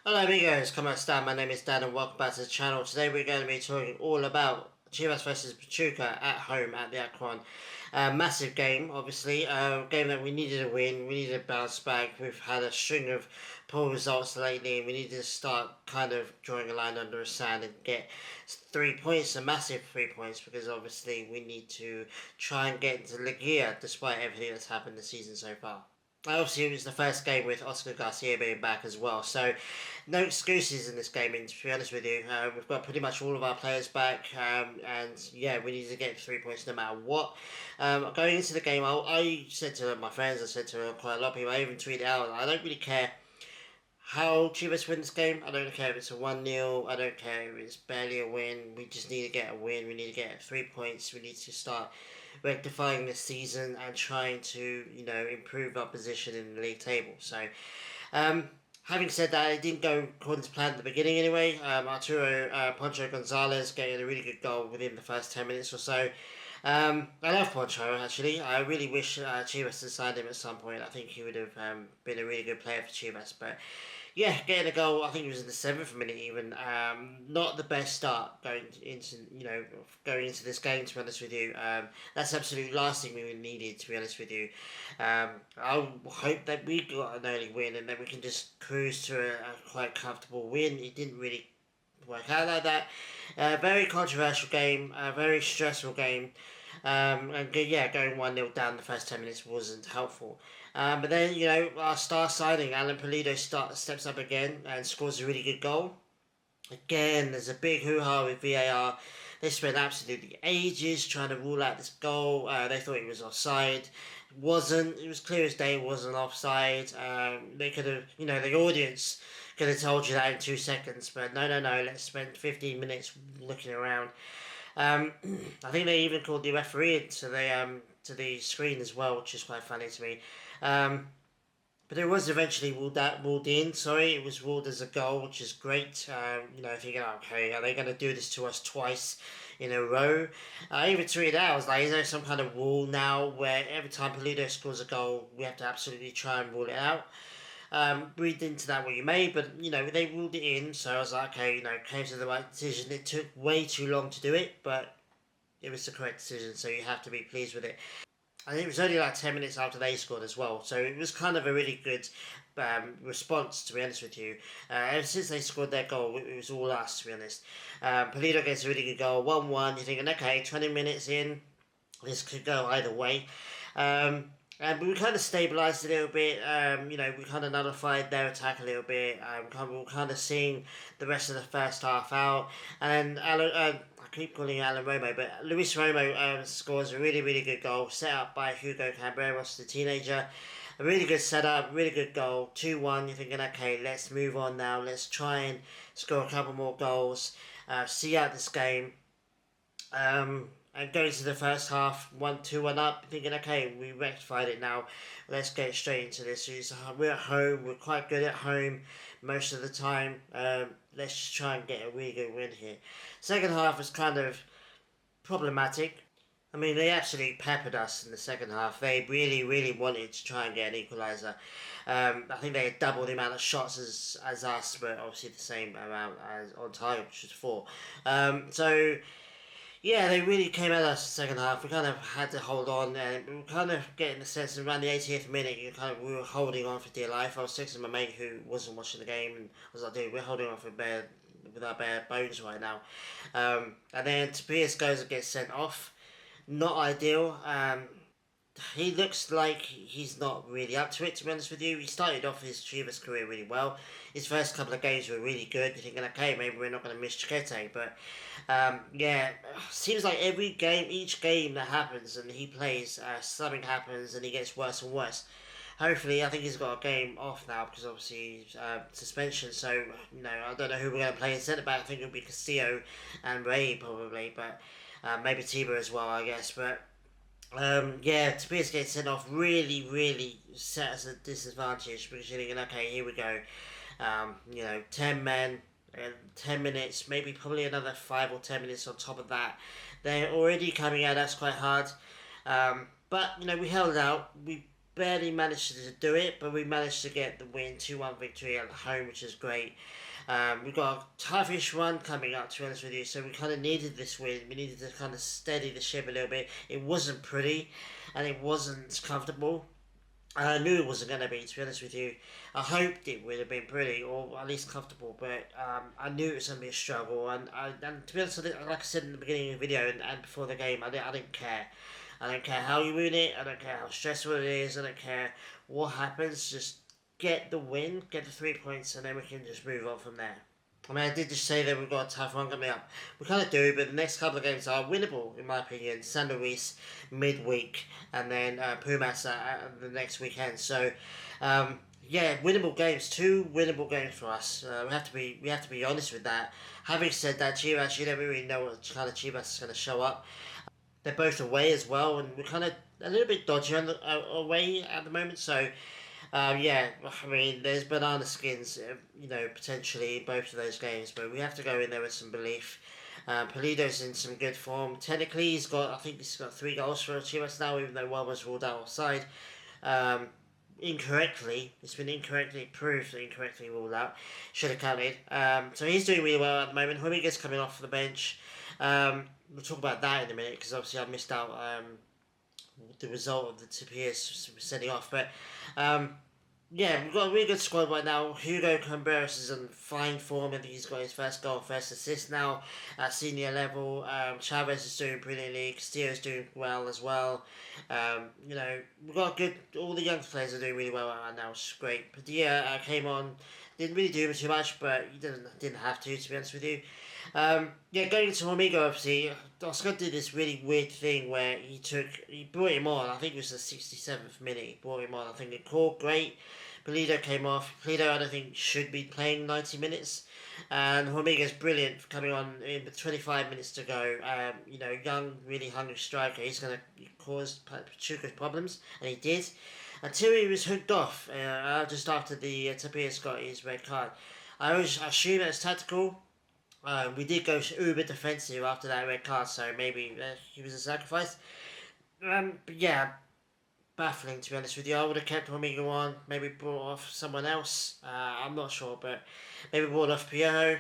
Hello amigos, come on Stan, my name is Dan and welcome back to the channel. Today we're going to be talking all about Chivas versus Pachuca at home at the Akron. Massive game, obviously. Game that we needed to win, we needed to bounce back. We've had a string of poor results lately and we needed to start kind of drawing a line under the sand and get 3 points, a massive 3 points, because obviously we need to try and get into Ligia despite everything that's happened this season so far. Obviously, it was the first game with Oscar Garcia being back as well, so no excuses in this game. And to be honest with you, we've got pretty much all of our players back, and yeah, we need to get 3 points no matter what. Going into the game, I said to my friends, I said to quite a lot of people, I even tweeted out, I don't really care how Chivas win this game. I don't care if it's a 1-0, I don't care if it's barely a win. We just need to get a win. We need to get 3 points. We need to start rectifying this season and trying to, improve our position in the league table. So, having said that, it didn't go according to plan at the beginning anyway. Arturo Poncho Gonzalez getting a really good goal within the first 10 minutes or so. I love Poncho, actually. I really wish Chivas had signed him at some point. I think he would have been a really good player for Chivas. But yeah, getting a goal, I think it was in the 7th minute even. Not the best start going into this game, to be honest with you. That's absolutely last thing we needed, to be honest with you. I hope that we got an early win and that we can just cruise to a quite comfortable win. It didn't really work out like that. Very controversial game, a very stressful game. And yeah, going 1-0 down the first 10 minutes wasn't helpful. But then, our star signing, Alan Pulido, steps up again and scores a really good goal. Again, there's a big hoo-ha with VAR. They spent absolutely ages trying to rule out this goal. They thought it was offside. Wasn't. It was clear as day it wasn't offside. They could have, the audience could have told you that in 2 seconds. But no, let's spend 15 minutes looking around. I think they even called the referee to the screen as well, which is quite funny to me. But it was eventually ruled in. Sorry, it was ruled as a goal, which is great. Thinking, okay, are they going to do this to us twice in a row? I even tweeted out, I was like, is there some kind of rule now where every time Pulido scores a goal, we have to absolutely try and rule it out? Read into that what you may, but they ruled it in, so I was like, okay, came to the right decision. It took way too long to do it, but it was the correct decision, so you have to be pleased with it. And it was only like 10 minutes after they scored as well, so it was kind of a really good response, to be honest with you. Ever since they scored their goal, it was all us, to be honest. Pulido gets a really good goal, 1-1. You're thinking, okay, 20 minutes in, this could go either way. But we kind of stabilised a little bit. We kind of nullified their attack a little bit. We were kind of seeing the rest of the first half out. And Alan, I keep calling him Alan Romo, but Luis Romo scores a really, really good goal, set up by HUGO CAMBREROS, the teenager. A really good setup, really good goal. 2-1, you're thinking, okay, let's move on now. Let's try and score a couple more goals. See out this game. And going to the first half, 1-1 up, thinking, okay, we rectified it now. Let's get straight into this. We're at home. We're quite good at home most of the time. Let's just try and get a really good win here. Second half was kind of problematic. I mean, they absolutely peppered us in the second half. They really, really wanted to try and get an equaliser. I think they had double the amount of shots as us, but obviously the same amount as on target, which was 4. Yeah, they really came at us the second half. We kind of had to hold on, and we were kind of getting the sense around the 80th minute, we were holding on for dear life. I was texting my mate who wasn't watching the game, and I was like, dude, we're holding on with our bare bones right now. And then Tobias goes and gets sent off. Not ideal. He looks like he's not really up to it, to be honest with you. He started off his Chivas career really well. His first couple of games were really good. You're thinking, okay, maybe we're not going to miss Chiquete. But, seems like each game that happens and he plays, something happens and he gets worse and worse. Hopefully, I think he's got a game off now because obviously suspension. So, I don't know who we're going to play in centre back. I think it'll be Castillo and Ray probably, but maybe Tiba as well, I guess. But Tobias getting sent off really, really set us a disadvantage because you're thinking, okay, here we go. 10 men, 10 minutes, maybe probably another 5 or 10 minutes on top of that. They're already coming at us quite hard. But we held out. We barely managed to do it, but we managed to get the win, 2-1 victory at home, which is great. We've got a toughish run coming up, to be honest with you, so we kind of needed this win. We needed to kind of steady the ship a little bit. It wasn't pretty, and it wasn't comfortable. I knew it wasn't going to be, to be honest with you. I hoped it would have been pretty, or at least comfortable, but I knew it was going to be a struggle. And to be honest, like I said in the beginning of the video and before the game, I didn't care. I don't care how you win it, I don't care how stressful it is, I don't care what happens, just get the win, get the 3 points, and then we can just move on from there. I mean, I did just say that we've got a tough one coming up. We kind of do, but the next couple of games are winnable, in my opinion. San Luis midweek, and then Pumas the next weekend. So, yeah, winnable games. 2 winnable games for us. We have to be honest with that. Having said that, Chivas, you never really know what kind of Chivas is going to show up. They're both away as well, and we're kind of a little bit dodgy on the away at the moment. So. Yeah, I mean, there's banana skins, potentially in both of those games, but we have to go in there with some belief. Pulido's in some good form. Technically, I think he's got 3 goals for Chivas now, even though one was ruled out offside. Incorrectly. It's been incorrectly proved, incorrectly ruled out. Should have counted. So he's doing really well at the moment. Humiga's coming off the bench. We'll talk about that in a minute, because obviously I missed out the result of the Tapias sending off, but yeah, we've got a really good squad right now. HUGO CAMBREROS is in fine form. I think he's got his first goal, first assist now at senior level. CHIVAS is doing brilliantly. Castillo's doing well as well. We've got all the young players are doing really well right now, which is great. Padilla came on, didn't really do too much, but he didn't have to be honest with you. Going into Amigo, obviously, Oscar did this really weird thing where he brought him on. I think it was the 67th minute. He brought him on. I think it called great. Pulido came off. Pulido, I don't think, should be playing 90 minutes. And Hormiga's brilliant for coming on with 25 minutes to go. Young, really hungry striker. He's going to cause Pachuca's problems, and he did. Until he was hooked off just after the Tapias got his red card. I always assume it was tactical. We did go uber defensive after that red card, so maybe he was a sacrifice. But yeah, baffling to be honest with you. I would have kept Amigo on, maybe brought off someone else. I'm not sure, but maybe brought off Piojo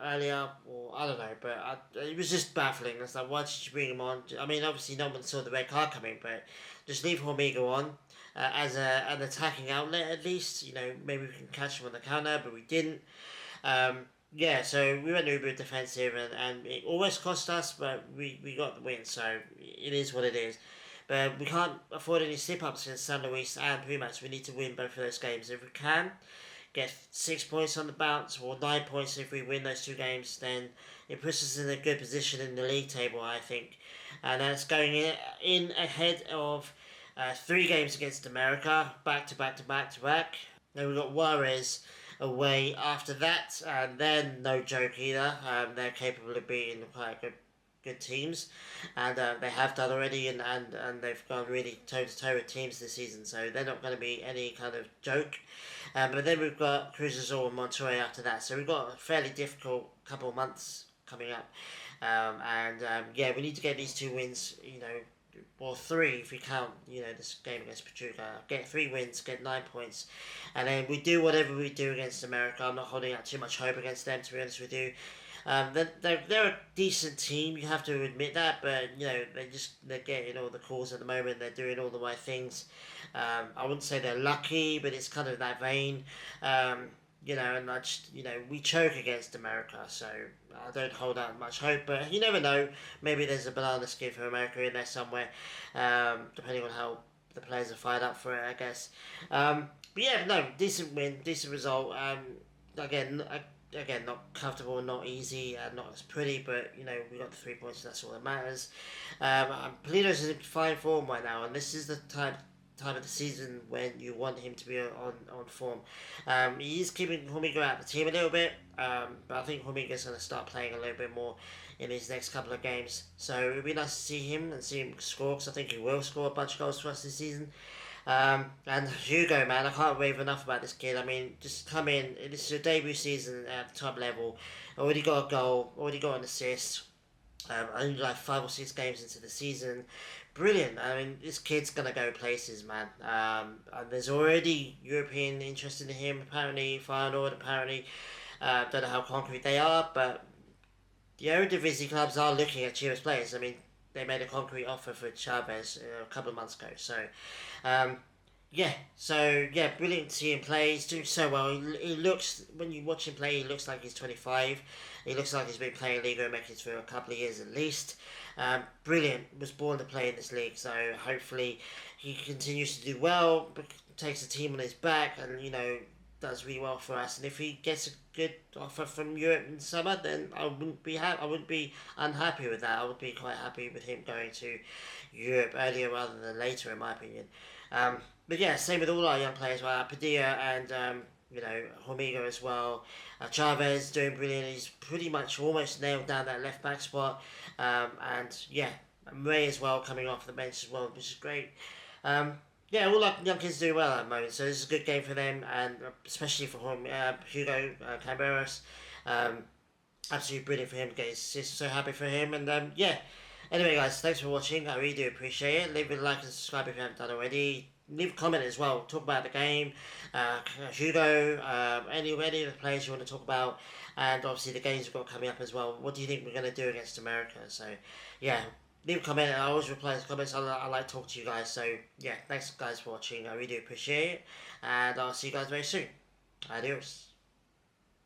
earlier, or I don't know. But it was just baffling. It's like, why did you bring him on? I mean, obviously no one saw the red card coming, but just leave Amigo on as an attacking outlet at least. Maybe we can catch him on the counter, but we didn't. So we went uber defensive and it almost cost us, but we got the win, so it is what it is. But we can't afford any slip-ups against San Luis and Pumas. We need to win both of those games. If we can get 6 points on the bounce, or 9 points if we win those 2 games, then it puts us in a good position in the league table, I think. And that's going in ahead of 3 games against America, back to back to back to back. Then we've got Juarez away after that, and then no joke either. They're capable of beating quite good teams, and they have done already, and they've gone really toe to toe with teams this season, so they're not going to be any kind of joke. But then we've got Cruz Azul and Monterrey after that, so we've got a fairly difficult couple of months coming up. We need to get these 2 wins, or 3 if we count, this game against Pachuca. Get 3 wins, get 9 points, and then we do whatever we do against America. I'm not holding out too much hope against them, to be honest with you. They're a decent team, you have to admit that, but they're getting all the calls at the moment. They're doing all the right things. I wouldn't say they're lucky, but it's kind of that vein. And I just, we choke against America, so I don't hold out much hope, but you never know. Maybe there's a banana skin for America in there somewhere, depending on how the players are fired up for it, I guess. Decent win, decent result. Again, not comfortable, not easy, not as pretty, but we got the 3 points. That's all that matters. Pulido's in fine form right now, and this is the time of the season when you want him to be on form. He is keeping Humiga out of the team a little bit, but I think Humiga's going to start playing a little bit more in his next couple of games. So it would be nice to see him score, because I think he will score a bunch of goals for us this season. And Hugo, man, I can't rave enough about this kid. I mean, just come in. This is your debut season at the top level. Already got a goal, already got an assist. Only like 5 or 6 games into the season. brilliant. I mean, this kid's gonna go places, man. And there's already European interest in him. Apparently, Feyenoord. Apparently, don't know how concrete they are, but the Eredivisie clubs are looking at Chivas players. I mean, they made a concrete offer for Chavez a couple of months ago. So, um, yeah, brilliant to see him play. He's doing so well. He looks, when you watch him play, he looks like he's 25. He looks like he's been playing Liga MX for a couple of years at least. Brilliant. Was born to play in this league, so hopefully he continues to do well, takes the team on his back, and does really well for us. And if he gets a good offer from Europe in summer, then I wouldn't be I wouldn't be unhappy with that. I would be quite happy with him going to Europe earlier rather than later, in my opinion. But yeah, same with all our young players, well, Padilla and Hormiga as well. Chavez doing brilliant. He's pretty much almost nailed down that left back spot. And yeah, Ray as well coming off the bench as well, which is great. Yeah, all our young kids do well at the moment, so this is a good game for them, and especially for him, Hugo CAMBREROS. Absolutely brilliant for him to get his assist. So happy for him, and yeah. Anyway, guys, thanks for watching. I really do appreciate it. Leave a like and subscribe if you haven't done already. Leave a comment as well. Talk about the game, Hugo, any of the players you want to talk about, and obviously the games we've got coming up as well. What do you think we're going to do against America? So, yeah, leave a comment. I always reply to comments. I like talking to you guys. So, yeah, thanks guys for watching. I really do appreciate it, and I'll see you guys very soon. Adios.